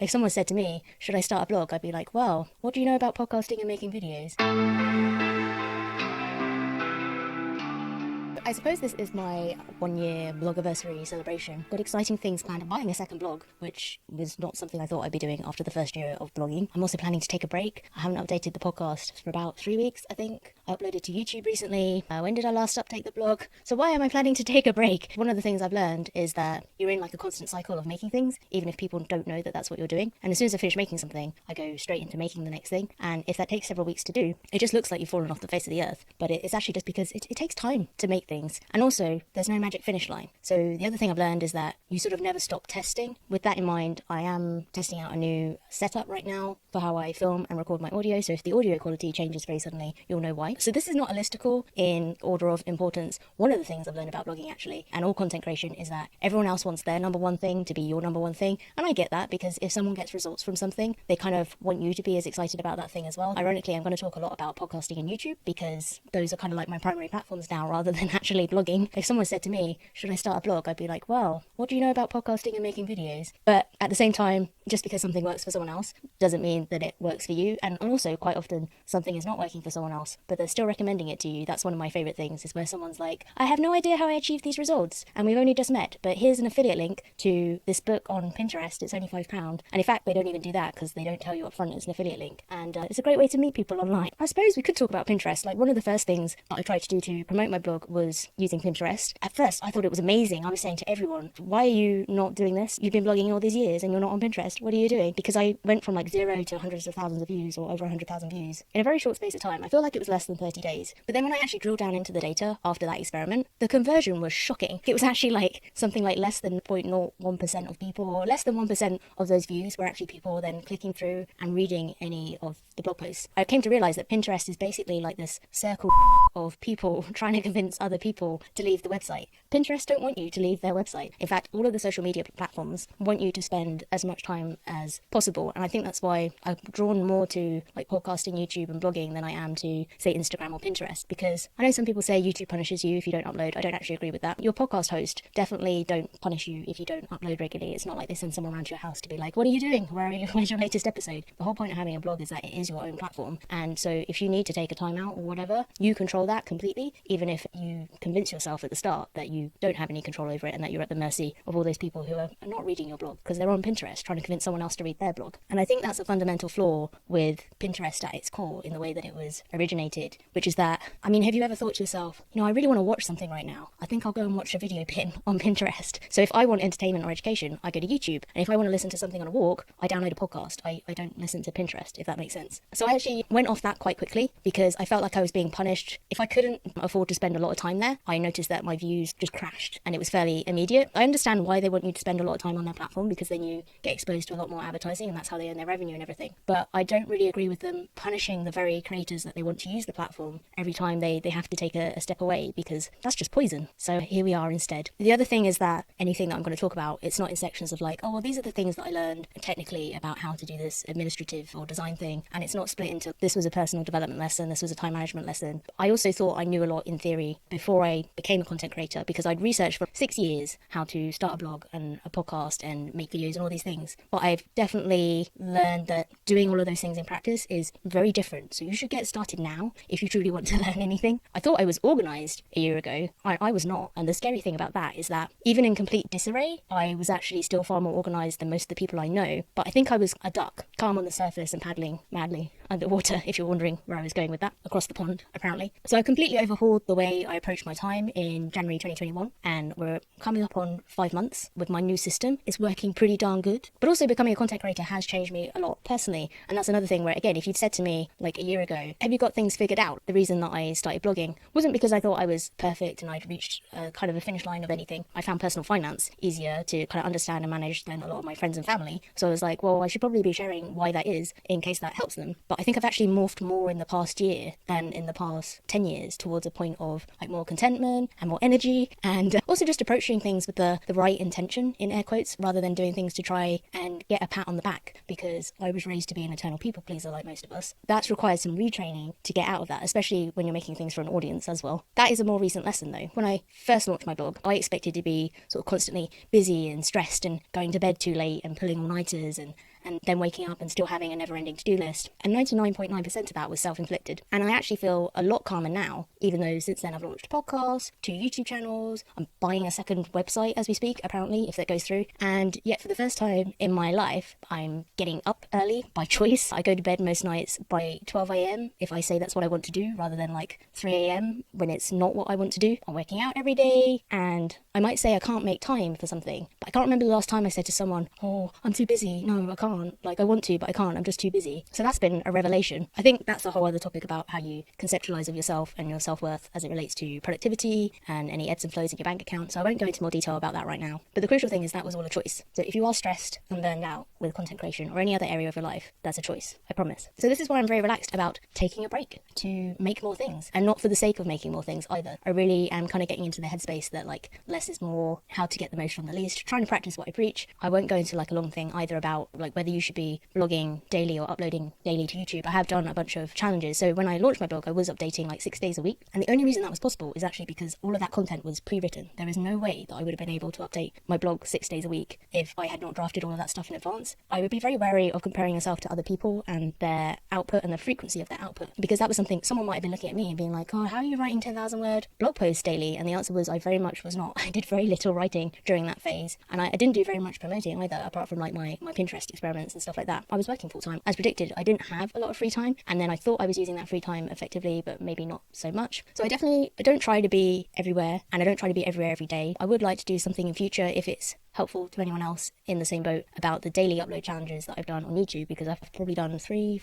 If someone said to me, should I start a blog? I'd be like, well, what do you know about podcasting and making videos? I suppose this is my 1 year blogiversary celebration. Got exciting things planned. I'm buying a second blog, which was not something I thought I'd be doing after the first year of blogging. I'm also planning to take a break. I haven't updated the podcast for about 3 weeks, I think. I uploaded to YouTube recently. When did I last update the blog? So why am I planning to take a break? One of the things I've learned is that you're in like a constant cycle of making things, even if people don't know that that's what you're doing. And as soon as I finish making something, I go straight into making the next thing. And if that takes several weeks to do, it just looks like you've fallen off the face of the earth. But it's actually just because it takes time to make things. And also, there's no magic finish line. So the other thing I've learned is that you sort of never stop testing. With that in mind, I am testing out a new setup right now for how I film and record my audio. So if the audio quality changes very suddenly, you'll know why. So this is not a listicle in order of importance. One of the things I've learned about blogging actually, and all content creation, is that everyone else wants their number one thing to be your number one thing. And I get that, because if someone gets results from something, they kind of want you to be as excited about that thing as well. Ironically, I'm going to talk a lot about podcasting and YouTube, because those are kind of like my primary platforms now rather than actually blogging. If someone said to me, should I start a blog? I'd be like, well, what do you know about podcasting and making videos? But at the same time, just because something works for someone else doesn't mean that it works for you. And also, quite often, something is not working for someone else, but they're still recommending it to you. That's one of my favorite things, is where someone's like, I have no idea how I achieved these results, and we've only just met, but here's an affiliate link to this book on Pinterest. It's only £5. And in fact, they don't even do that, because they don't tell you up front it's an affiliate link. And it's a great way to meet people online. I suppose we could talk about Pinterest. Like, one of the first things that I tried to do to promote my blog was using Pinterest. At first, I thought it was amazing. I was saying to everyone, why are you not doing this? You've been blogging all these years and you're not on Pinterest. What are you doing? Because I went from like 0 to hundreds of thousands of views, or over 100,000 views, in a very short space of time. I feel like it was less than 30 days. But then when I actually drilled down into the data after that experiment, the conversion was shocking. It was actually like something like less than 0.01% of people, or less than 1% of those views were actually people then clicking through and reading any of the blog posts. I came to realize that Pinterest is basically like this circle of people trying to convince other people to leave the website. Pinterest don't want you to leave their website. In fact, all of the social media platforms want you to spend as much time as possible. And I think that's why I've drawn more to like podcasting, YouTube and blogging than I am to, say, Instagram or Pinterest. Because I know some people say YouTube punishes you if you don't upload. I don't actually agree with that. Your podcast host definitely don't punish you if you don't upload regularly. It's not like they send someone around to your house to be like, what are you doing? Where's your latest episode? The whole point of having a blog is that it is your own platform. And so if you need to take a time out or whatever, you control that completely, even if you convince yourself at the start that you don't have any control over it and that you're at the mercy of all those people who are not reading your blog because they're on Pinterest trying to convince someone else to read their blog. And I think that's a fundamental flaw with Pinterest at its core in the way that it was originated, which is that, I mean, have you ever thought to yourself, I really want to watch something right now. I think I'll go and watch a video pin on Pinterest. So if I want entertainment or education, I go to YouTube. And if I want to listen to something on a walk, I download a podcast. I don't listen to Pinterest, if that makes sense. So I actually went off that quite quickly because I felt like I was being punished. If I couldn't afford to spend a lot of time there, I noticed that my views just crashed and it was fairly immediate. I understand why they want you to spend a lot of time on their platform, because then you get exposed to a lot more advertising and that's how they earn their revenue and everything. But I don't really agree with them punishing the very creators that they want to use the platform every time they have to take a step away, because that's just poison. So here we are instead. The other thing is that anything that I'm going to talk about, it's not in sections of like, oh, well, these are the things that I learned technically about how to do this administrative or design thing. And it's not split into, this was a personal development lesson, this was a time management lesson. I also thought I knew a lot in theory before I became a content creator, because I'd researched for 6 years how to start a blog and a podcast and make videos and all these things. But I've definitely learned that doing all of those things in practice is very different. So you should get started now if you truly want to learn anything. I thought I was organized a year ago. I was not. And the scary thing about that is that even in complete disarray, I was actually still far more organized than most of the people I know. But I think I was a duck, calm on the surface and paddling madly underwater, if you're wondering where I was going with that, across the pond, apparently. So I completely overhauled the way I approached my time in January 2021, and we're coming up on 5 months with my new system. It's working pretty darn good. But also becoming a content creator has changed me a lot personally. And that's another thing where, again, if you'd said to me like a year ago, have you got things figured out? The reason that I started blogging wasn't because I thought I was perfect and I'd reached kind of a finish line of anything. I found personal finance easier to kind of understand and manage than a lot of my friends and family. So I was like, well, I should probably be sharing why that is in case that helps them. But I think I've actually morphed more in the past year than in the past 10 years towards a point of like more contentment and more energy, and also just approaching things with the right intention, in air quotes, rather than doing things to try and get a pat on the back, because I was raised to be an eternal people pleaser like most of us. That's required some retraining to get out of that, especially when you're making things for an audience as well. That is a more recent lesson though. When I first launched my blog, I expected to be sort of constantly busy and stressed and going to bed too late and pulling all-nighters and and then waking up and still having a never-ending to-do list. And 99.9% of that was self-inflicted. And I actually feel a lot calmer now, even though since then I've launched a podcast, 2 YouTube channels, I'm buying a second website as we speak, apparently, if that goes through. And yet for the first time in my life, I'm getting up early by choice. I go to bed most nights by 12 a.m. if I say that's what I want to do, rather than like 3 a.m. when it's not what I want to do. I'm working out every day, and I might say I can't make time for something, but I can't remember the last time I said to someone, oh, I'm too busy. No, I can't. Like, I want to, but I can't. I'm just too busy. So that's been a revelation. I think that's a whole other topic about how you conceptualize of yourself and your self-worth as it relates to productivity and any ebbs and flows in your bank account. So I won't go into more detail about that right now. But the crucial thing is that was all a choice. So if you are stressed and burned out with content creation or any other area of your life, that's a choice. I promise. So this is why I'm very relaxed about taking a break to make more things, and not for the sake of making more things either. I really am kind of getting into the headspace that like less is more, how to get the most from the least, trying to practice what I preach. I won't go into like a long thing either about like whether you should be blogging daily or uploading daily to YouTube. I have done a bunch of challenges. So when I launched my blog, I was updating like 6 days a week. And the only reason that was possible is actually because all of that content was pre-written. There is no way that I would have been able to update my blog 6 days a week if I had not drafted all of that stuff in advance. I would be very wary of comparing yourself to other people and their output and the frequency of their output, because that was something someone might have been looking at me and being like, oh, how are you writing 10,000 word blog posts daily? And the answer was I very much was not. I did very little writing during that phase, and I didn't do very much promoting either, apart from like my Pinterest experiments and stuff like that. I was working full time. As predicted, I didn't have a lot of free time, and then I thought I was using that free time effectively, but maybe not so much. So I don't try to be everywhere, and I don't try to be everywhere every day. I would like to do something in future if it's helpful to anyone else in the same boat about the daily upload challenges that I've done on YouTube, because I've probably done 3-4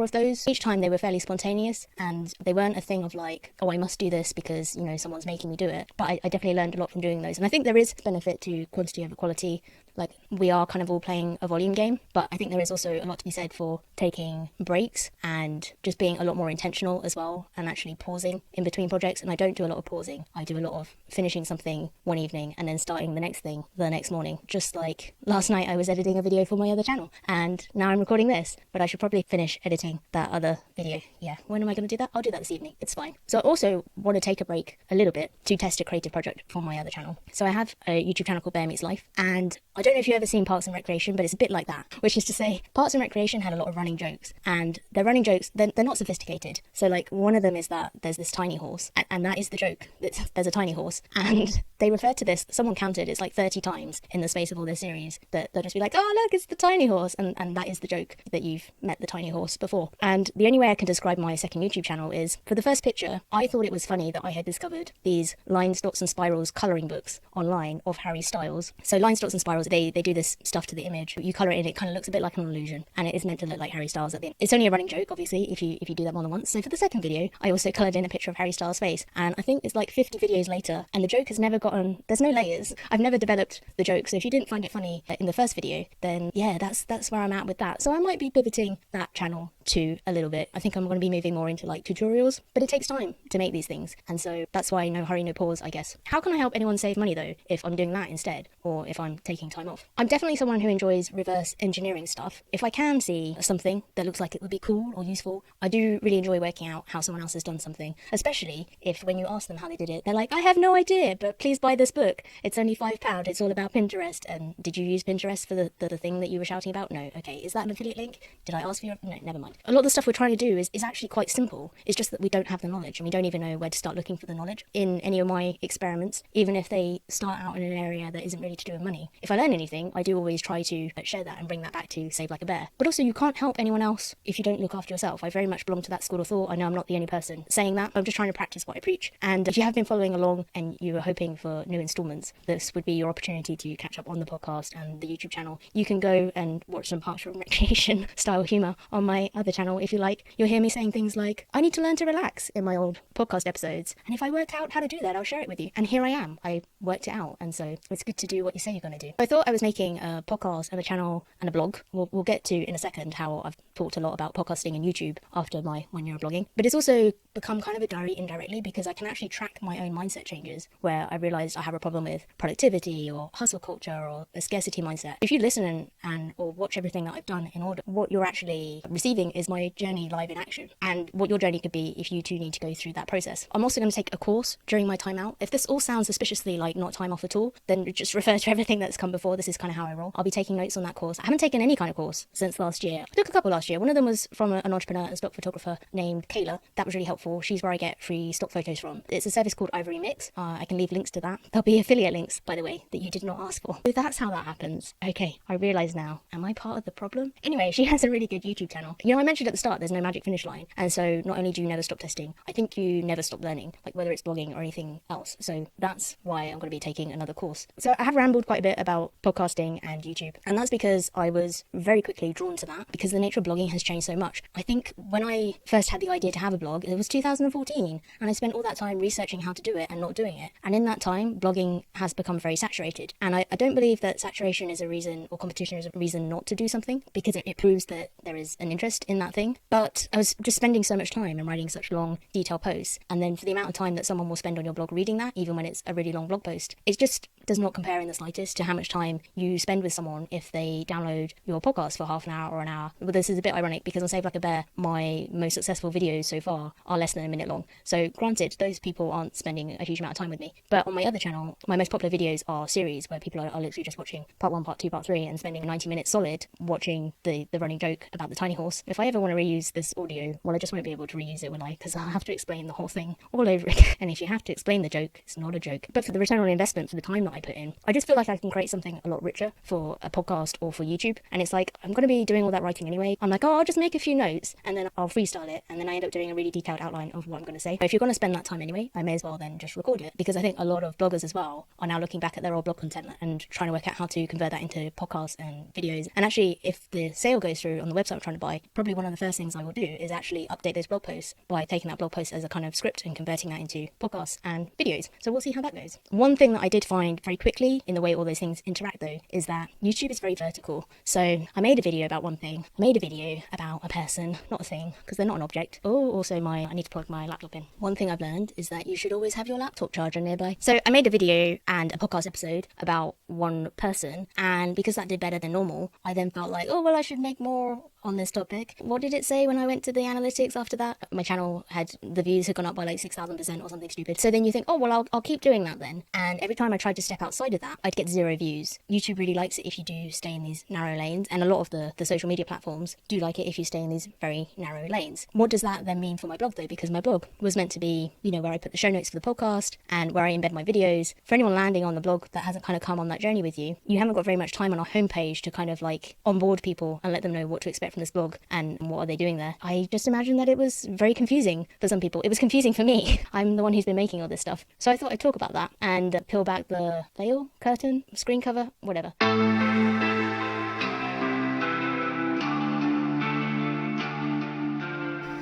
of those. Each time they were fairly spontaneous, and they weren't a thing of like, oh, I must do this because, you know, someone's making me do it. But I definitely learned a lot from doing those. And I think there is benefit to quantity over quality. Like, we are kind of all playing a volume game, but I think there is also a lot to be said for taking breaks and just being a lot more intentional as well, and actually pausing in between projects. And I don't do a lot of pausing. I do a lot of finishing something one evening and then starting the next thing the next morning. Just like last night I was editing a video for my other channel, and now I'm recording this, but I should probably finish editing that other video. Yeah, when am I going to do that? I'll do that this evening. It's fine. So I also want to take a break a little bit to test a creative project for my other channel. So I have a YouTube channel called Bear Meets Life, and I don't know if you've ever seen Parks and Recreation, but it's a bit like that, which is to say Parks and Recreation had a lot of running jokes, and their running jokes, they're not sophisticated. So like one of them is that there's this tiny horse, and that is the joke. There's a tiny horse, and they refer to this, someone counted, it's like 30 times in the space of all their series, that they'll just be like, oh look, it's the tiny horse, and that is the joke, that you've met the tiny horse before. And the only way I can describe my second YouTube channel is, for the first picture, I thought it was funny that I had discovered these lines, dots and spirals colouring books online of Harry Styles. So lines, dots and spirals, they do this stuff to the image. You colour it in, it kind of looks a bit like an illusion, and it is meant to look like Harry Styles at the end. It's only a running joke, obviously, if you do that more than once. So for the second video, I also coloured in a picture of Harry Styles' face, and I think it's like 50 videos later, and the joke has never gotten, there's no layers. I've never developed the joke, so if you didn't find it funny in the first video, then yeah, that's where I'm at with that. So I might be pivoting that channel too a little bit. I think I'm going to be moving more into like tutorials, but it takes time to make these things, and so that's why no hurry, no pause, I guess. How can I help anyone save money though if I'm doing that instead, or if I'm taking time off? I'm definitely someone who enjoys reverse engineering stuff. If I can see something that looks like it would be cool or useful, I do really enjoy working out how someone else has done something, especially if when you ask them how they did it, they're like, I have no idea, but please buy this book. It's only £5. It's all about Pinterest. And did you use Pinterest for the thing that you were shouting about? No. Okay, is that an affiliate link? Did I ask for your... No, never mind. A lot of the stuff we're trying to do is actually quite simple. It's just that we don't have the knowledge, and we don't even know where to start looking for the knowledge. In any of my experiments, even if they start out in an area that isn't really to do with money, if I learn anything, I do always try to share that and bring that back to Save Like a Bear. But also, you can't help anyone else if you don't look after yourself. I very much belong to that school of thought. I know I'm not the only person saying that. I'm just trying to practice what I preach. And if you have been following along and you are hoping for new installments, this would be your opportunity to catch up on the podcast and the YouTube channel. You can go and watch some Parks and Recreation style humour on my other channel if you like. You'll hear me saying things like, I need to learn to relax in my old podcast episodes, and if I work out how to do that, I'll share it with you. And here I am. I worked it out, and so it's good to do what you say you're going to do. I thought I was making a podcast and a channel and a blog. We'll get to in a second how I've talked a lot about podcasting and YouTube after my 1 year of blogging, but it's also become kind of a diary indirectly, because I can actually track my own mindset changes where I realised I have a problem with productivity or hustle culture or a scarcity mindset. If you listen and or watch everything that I've done in order, what you're actually receiving is my journey live in action, and what your journey could be if you too need to go through that process. I'm also going to take a course during my time out. If this all sounds suspiciously like not time off at all, then just refer to everything that's come before. before, this is kind of how I roll. I'll be taking notes on that course. I haven't taken any kind of course since last year. I took a couple last year. One of them was from an entrepreneur and stock photographer named Kayla. That was really helpful. She's where I get free stock photos from. It's a service called Ivory Mix. I can leave links to that. There'll be affiliate links, by the way, that you did not ask for. So that's how that happens. Okay, I realise now. Am I part of the problem? Anyway, she has a really good YouTube channel. You know, I mentioned at the start, there's no magic finish line. And so not only do you never stop testing, I think you never stop learning, like whether it's blogging or anything else. So that's why I'm going to be taking another course. So I have rambled quite a bit about podcasting and YouTube. And that's because I was very quickly drawn to that because the nature of blogging has changed so much. I think when I first had the idea to have a blog, it was 2014. And I spent all that time researching how to do it and not doing it. And in that time, blogging has become very saturated. And I don't believe that saturation is a reason or competition is a reason not to do something because it proves that there is an interest in that thing. But I was just spending so much time and writing such long, detailed posts. And then for the amount of time that someone will spend on your blog reading that, even when it's a really long blog post, it just does not compare in the slightest to how much time you spend with someone if they download your podcast for half an hour or an hour. But this is a bit ironic because on Save Like a Bear, my most successful videos so far are less than a minute long. So granted, those people aren't spending a huge amount of time with me. But on my other channel, my most popular videos are series where people are literally just watching part 1, part 2, part 3 and spending 90 minutes solid watching the running joke about the tiny horse. If I ever want to reuse this audio, well, I just won't be able to reuse it, will I? Because I'll have to explain the whole thing all over again. And if you have to explain the joke, it's not a joke. But for the return on investment, for the time that I put in, I just feel like I can create something a lot richer for a podcast or for YouTube. And it's like, I'm going to be doing all that writing anyway. I'm like, oh, I'll just make a few notes and then I'll freestyle it. And then I end up doing a really detailed outline of what I'm going to say. But if you're going to spend that time anyway, I may as well then just record it. Because I think a lot of bloggers as well are now looking back at their old blog content and trying to work out how to convert that into podcasts and videos. And actually, if the sale goes through on the website I'm trying to buy, probably one of the first things I will do is actually update those blog posts by taking that blog post as a kind of script and converting that into podcasts and videos. So we'll see how that goes. One thing that I did find very quickly in the way all those things interact though is that YouTube is very vertical. So I made a video about one thing, I made a video about a person, not a thing, because they're not an object. Oh, also I need to plug my laptop in. One thing I've learned is that you should always have your laptop charger nearby. So I made a video and a podcast episode about one person, and because that did better than normal, I then felt like, oh, well, I should make more on this topic. What did it say when I went to the analytics after that? My channel the views had gone up by like 6,000% or something stupid. So then you think, oh, well, I'll keep doing that then. And every time I tried to step outside of that, I'd get 0 views. YouTube really likes it if you do stay in these narrow lanes. And a lot of the social media platforms do like it if you stay in these very narrow lanes. What does that then mean for my blog though? Because my blog was meant to be, where I put the show notes for the podcast and where I embed my videos. For anyone landing on the blog that hasn't kind of come on that journey with you, you haven't got very much time on our homepage to kind of like onboard people and let them know what to expect from this blog and what are they doing there. I just imagine that it was very confusing for some people. It was confusing for me. I'm the one who's been making all this stuff. So I thought I'd talk about that and peel back the veil, curtain, screen cover, whatever. Don't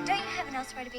you have an elsewhere to be?